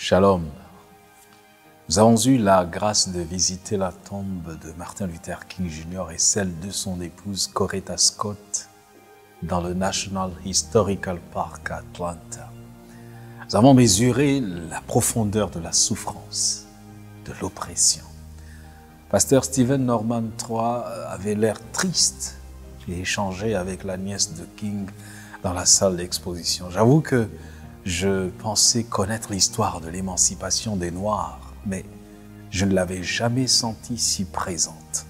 Shalom. Nous avons eu la grâce de visiter la tombe de Martin Luther King Jr. et celle de son épouse Coretta Scott dans le National Historical Park à Atlanta. Nous avons mesuré la profondeur de la souffrance, de l'oppression. Pasteur Stephen Norman III avait l'air triste et échangeait avec la nièce de King dans la salle d'exposition. J'avoue que je pensais connaître l'histoire de l'émancipation des Noirs, mais je ne l'avais jamais sentie si présente.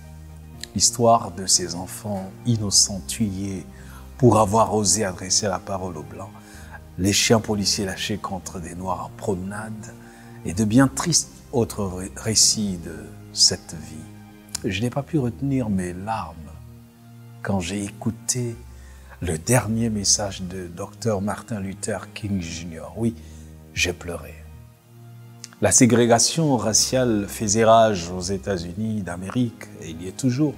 L'histoire de ces enfants innocents tués pour avoir osé adresser la parole aux Blancs, les chiens policiers lâchés contre des Noirs en promenade et de bien tristes autres récits de cette vie. Je n'ai pas pu retenir mes larmes quand j'ai écouté le dernier message de Dr Martin Luther King Jr. Oui, j'ai pleuré. La ségrégation raciale faisait rage aux États-Unis d'Amérique et il y est toujours.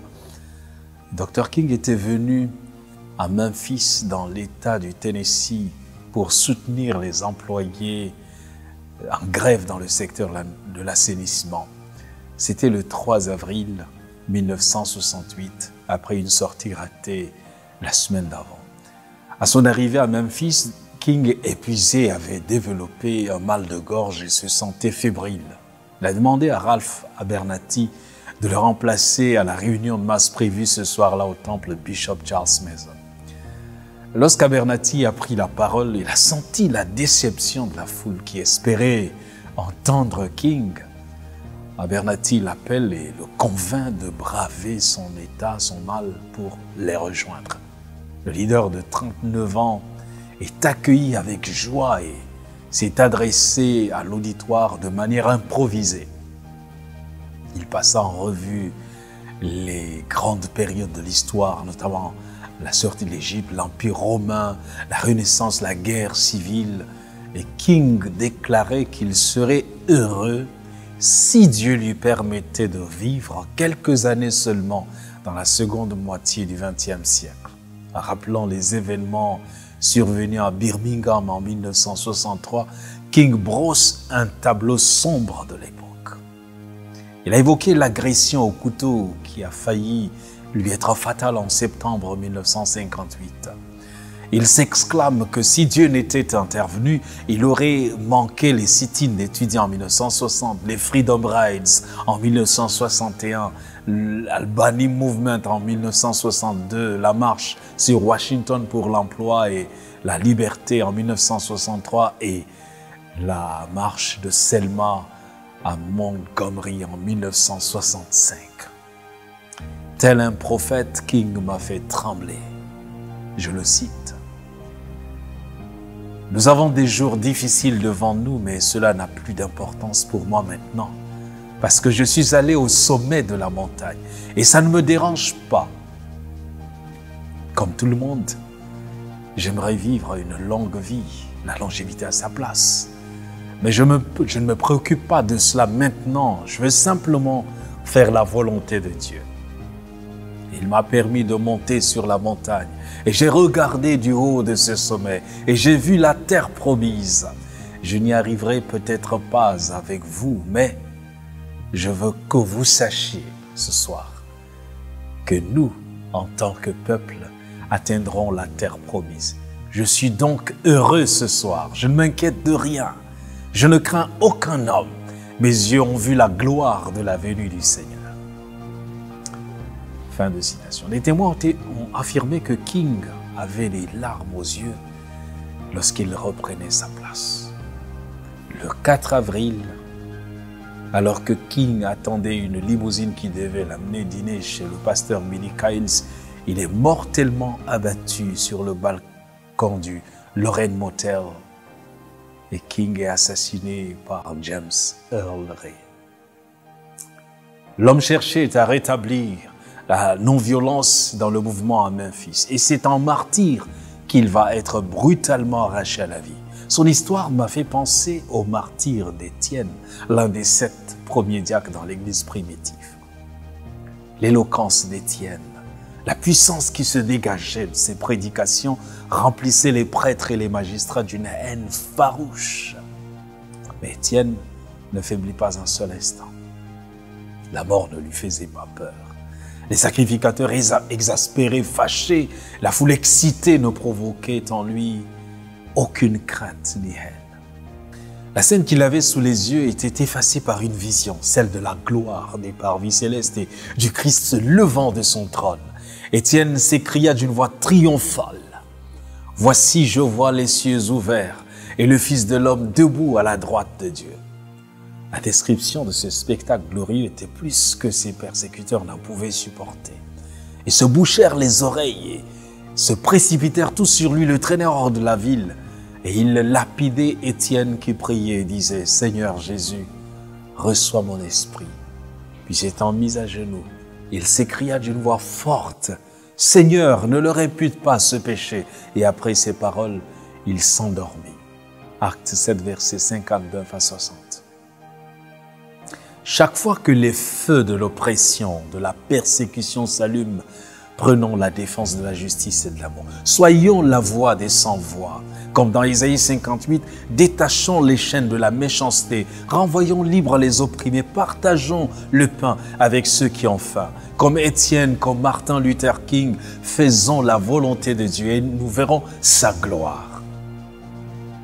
Dr King était venu à Memphis dans l'État du Tennessee pour soutenir les employés en grève dans le secteur de l'assainissement. C'était le 3 avril 1968, après une sortie ratée la semaine d'avant. À son arrivée à Memphis, King, épuisé, avait développé un mal de gorge et se sentait fébrile. Il a demandé à Ralph Abernathy de le remplacer à la réunion de masse prévue ce soir-là au temple Bishop Charles Mason. Lorsqu'Abernathy a pris la parole, il a senti la déception de la foule qui espérait entendre King. Abernathy l'appelle et le convainc de braver son état, son mal, pour les rejoindre. Le leader de 39 ans est accueilli avec joie et s'est adressé à l'auditoire de manière improvisée. Il passa en revue les grandes périodes de l'histoire, notamment la sortie de l'Égypte, l'Empire romain, la Renaissance, la guerre civile. Et King déclarait qu'il serait heureux si Dieu lui permettait de vivre quelques années seulement dans la seconde moitié du XXe siècle. En rappelant les événements survenus à Birmingham en 1963, King brosse un tableau sombre de l'époque. Il a évoqué l'agression au couteau qui a failli lui être fatale en septembre 1958. Il s'exclame que si Dieu n'était intervenu, il aurait manqué les sit-ins d'étudiants en 1960, les Freedom Rides en 1961, l'Albany Movement en 1962, la marche sur Washington pour l'emploi et la liberté en 1963 et la marche de Selma à Montgomery en 1965. Tel un prophète, King m'a fait trembler. Je le cite. Nous avons des jours difficiles devant nous, mais cela n'a plus d'importance pour moi maintenant, parce que je suis allé au sommet de la montagne et ça ne me dérange pas. Comme tout le monde, j'aimerais vivre une longue vie, la longévité à sa place. Mais je ne me préoccupe pas de cela maintenant, je veux simplement faire la volonté de Dieu. Il m'a permis de monter sur la montagne et j'ai regardé du haut de ce sommet et j'ai vu la terre promise. Je n'y arriverai peut-être pas avec vous, mais je veux que vous sachiez ce soir que nous, en tant que peuple, atteindrons la terre promise. Je suis donc heureux ce soir, je ne m'inquiète de rien, je ne crains aucun homme. Mes yeux ont vu la gloire de la venue du Seigneur. Fin de citation. Les témoins ont affirmé que King avait les larmes aux yeux lorsqu'il reprenait sa place. Le 4 avril, alors que King attendait une limousine qui devait l'amener dîner chez le pasteur Billy Kyles, il est mortellement abattu sur le balcon du Lorraine Motel et King est assassiné par James Earl Ray. L'homme cherché est à rétablir la non-violence dans le mouvement à Memphis. Et c'est en martyr qu'il va être brutalement arraché à la vie. Son histoire m'a fait penser au martyr d'Étienne, l'un des 7 premiers diacres dans l'Église primitive. L'éloquence d'Étienne, la puissance qui se dégageait de ses prédications remplissait les prêtres et les magistrats d'une haine farouche. Mais Étienne ne faiblit pas un seul instant. La mort ne lui faisait pas peur. Les sacrificateurs exaspérés, fâchés, la foule excitée ne provoquait en lui aucune crainte ni haine. La scène qu'il avait sous les yeux était effacée par une vision, celle de la gloire des parvis célestes et du Christ se levant de son trône. Étienne s'écria d'une voix triomphale. « Voici, je vois les cieux ouverts et le Fils de l'homme debout à la droite de Dieu. » La description de ce spectacle glorieux était plus que ses persécuteurs n'en pouvaient supporter. Ils se bouchèrent les oreilles et se précipitèrent tous sur lui, le traînèrent hors de la ville. Et ils lapidaient Étienne qui priait et disait « Seigneur Jésus, reçois mon esprit. » Puis s'étant mis à genoux, il s'écria d'une voix forte « Seigneur, ne le répute pas ce péché. » Et après ces paroles, il s'endormit. Acte 7, versets 59 à 60. Chaque fois que les feux de l'oppression, de la persécution s'allument, prenons la défense de la justice et de l'amour. Soyons la voix des sans-voix. Comme dans Isaïe 58, détachons les chaînes de la méchanceté, renvoyons libres les opprimés, partageons le pain avec ceux qui ont faim. Comme Étienne, comme Martin Luther King, faisons la volonté de Dieu et nous verrons sa gloire.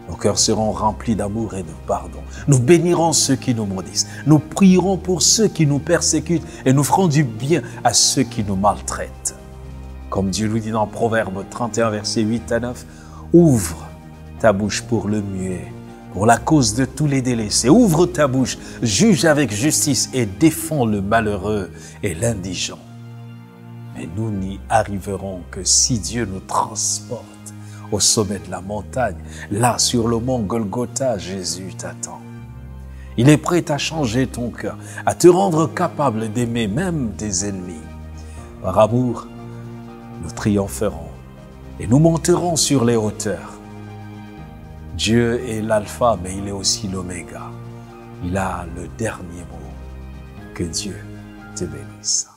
Nos cœurs seront remplis d'amour et de pardon. Nous bénirons ceux qui nous maudissent. Nous prierons pour ceux qui nous persécutent et nous ferons du bien à ceux qui nous maltraitent. Comme Dieu nous dit dans Proverbe 31, versets 8 à 9, « Ouvre ta bouche pour le muet, pour la cause de tous les délaissés. Ouvre ta bouche, juge avec justice et défends le malheureux et l'indigent. » Mais nous n'y arriverons que si Dieu nous transporte au sommet de la montagne. Là, sur le mont Golgotha, Jésus t'attend. Il est prêt à changer ton cœur, à te rendre capable d'aimer même tes ennemis. Par amour, nous triompherons et nous monterons sur les hauteurs. Dieu est l'alpha, mais il est aussi l'oméga. Il a le dernier mot. Que Dieu te bénisse.